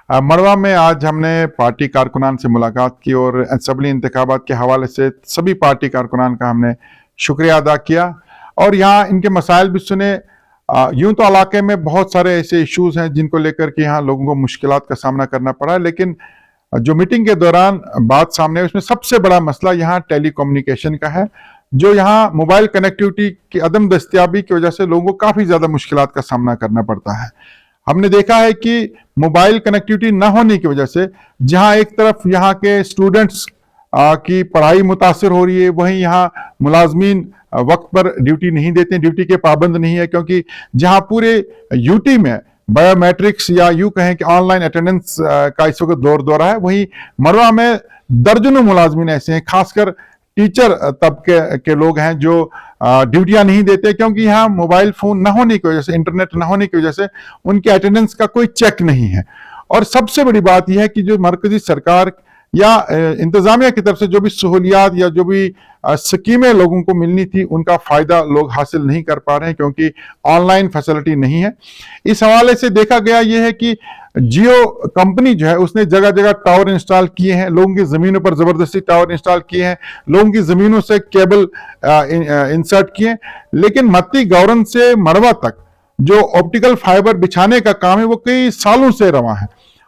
मड़वा में आज हमने पार्टी कारकुनान से मुलाकात की और असेंबली इंतखाबात के हवाले से सभी पार्टी कारकुनान का हमने शुक्रिया अदा किया और यहाँ इनके मसाइल भी सुने। यूं तो इलाके में बहुत सारे ऐसे इश्यूज हैं जिनको लेकर के यहाँ लोगों को मुश्किलात का सामना करना पड़ा है, लेकिन जो मीटिंग के दौरान बात सामने उसमें सबसे बड़ा मसला यहाँ टेली कम्युनिकेशन का है। जो यहाँ मोबाइल कनेक्टिविटी की अदम दस्तियाबी की वजह से लोगों को काफी ज्यादा मुश्किलात का सामना करना पड़ता है। हमने देखा है कि मोबाइल कनेक्टिविटी न होने की वजह से जहां एक तरफ यहाँ के स्टूडेंट्स की पढ़ाई मुतासर हो रही है, वहीं यहाँ मुलाजमीन वक्त पर ड्यूटी नहीं देते, ड्यूटी के पाबंद नहीं है, क्योंकि जहां पूरे यूटी में बायोमेट्रिक्स या यूं कहें कि ऑनलाइन अटेंडेंस का इस वक्त दौर दौरा है, वहीं मरवा में दर्जनों मुलाजमीन ऐसे हैं, खासकर टीचर तबके के लोग हैं जो ड्यूटियां नहीं देते, क्योंकि यहाँ मोबाइल फोन न होने की वजह से, इंटरनेट न होने की वजह से उनकी अटेंडेंस का कोई चेक नहीं है। और सबसे बड़ी बात यह है कि जो मरकजी सरकार या इंतजामिया की तरफ से जो भी सहूलियात या जो भी स्कीमें लोगों को मिलनी थी, उनका फायदा लोग हासिल नहीं कर पा रहे हैं क्योंकि ऑनलाइन फैसिलिटी नहीं है। इस हवाले से देखा गया यह है कि जियो कंपनी जो है उसने जगह जगह टावर इंस्टॉल किए हैं, लोगों की जमीनों पर जबरदस्ती टावर इंस्टॉल किए हैं, लोगों की जमीनों से केबल इंसर्ट किए, लेकिन मत्ती गौरन से मड़वा तक जो ऑप्टिकल फाइबर बिछाने का काम है वो कई सालों से रवा है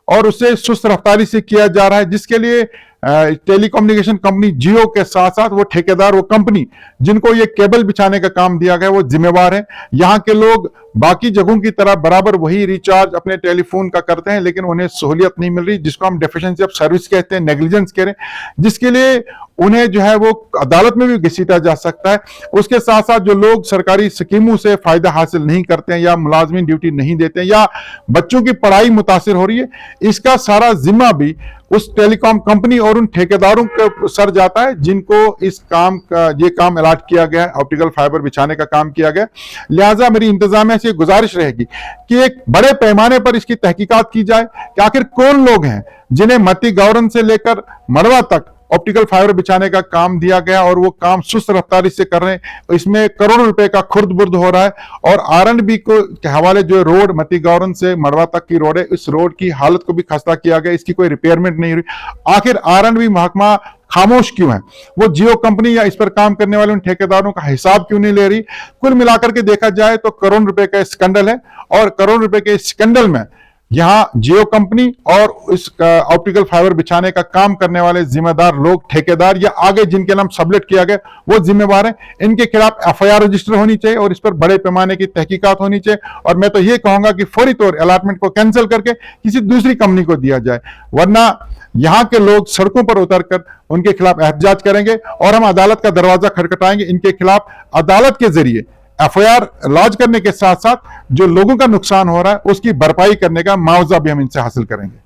और उसे सुस्त रफ्तारी से किया जा रहा है, जिसके लिए टेलीकम्युनिकेशन कंपनी जियो के साथ साथ वो ठेकेदार, वो कंपनी जिनको ये केबल बिछाने का काम दिया गया, वो जिम्मेवार है। यहाँ के लोग बाकी जगहों की तरह बराबर वही रिचार्ज अपने टेलीफोन का करते हैं, लेकिन उन्हें सहूलियत नहीं मिल रही, जिसको हम डेफिशिएंसी ऑफ सर्विस कहते हैं, नेग्लिजेंस कह रहे हैं, जिसके लिए उन्हें जो है वो अदालत में भी घसीटा जा सकता है। उसके साथ साथ जो लोग सरकारी स्कीमों से फायदा हासिल नहीं करते हैं या मुलाजमीन ड्यूटी नहीं देते हैं या बच्चों की पढ़ाई मुतासिर हो रही है, इसका सारा जिम्मा भी उस टेलीकॉम कंपनी और उन ठेकेदारों के सर जाता है जिनको इस काम का ये काम अलॉट किया गया है, ऑप्टिकल फाइबर बिछाने का काम किया गया। लिहाजा मेरी इंतजामिया से गुजारिश रहेगी कि एक बड़े पैमाने पर इसकी तहकीकात की जाए कि आखिर कौन लोग हैं जिन्हें मती गौरन से लेकर मड़वा तक ऑप्टिकल फाइबर बिछाने का काम दिया गया और वो काम सुस्त रफ्तारी से कर रहे हैं। इसमें करोड़ों रुपए का खुर्द बुर्द हो रहा है और R&B के हवाले जो रोड मती गौरन से मड़वा तक की रोड है, इस रोड की हालत को भी खस्ता किया गया, इसकी कोई रिपेयरमेंट नहीं हुई। आखिर R&B महकमा खामोश क्यों है? वो जियो कंपनी या इस पर काम करने वाले उन ठेकेदारों का हिसाब क्यों नहीं ले रही? कुल मिलाकर के देखा जाए तो करोड़ रुपए का स्कैंडल है और करोड़ रुपए के स्कैंडल में यहाँ जियो कंपनी और इस ऑप्टिकल फाइबर बिछाने का काम करने वाले जिम्मेदार लोग, ठेकेदार या आगे जिनके नाम सबलेट किया गया, वो जिम्मेवार हैं। इनके खिलाफ FIR रजिस्टर होनी चाहिए और इस पर बड़े पैमाने की तहकीकात होनी चाहिए। और मैं तो ये कहूंगा कि फौरी तौर अलॉटमेंट को कैंसिल करके किसी दूसरी कंपनी को दिया जाए, वरना यहाँ के लोग सड़कों पर उतरकर उनके खिलाफ एहतजाज करेंगे और हम अदालत का दरवाजा खटखटाएंगे। इनके खिलाफ अदालत के जरिए FIR लॉन्च करने के साथ साथ जो लोगों का नुकसान हो रहा है उसकी भरपाई करने का मुआवजा भी हम इनसे हासिल करेंगे।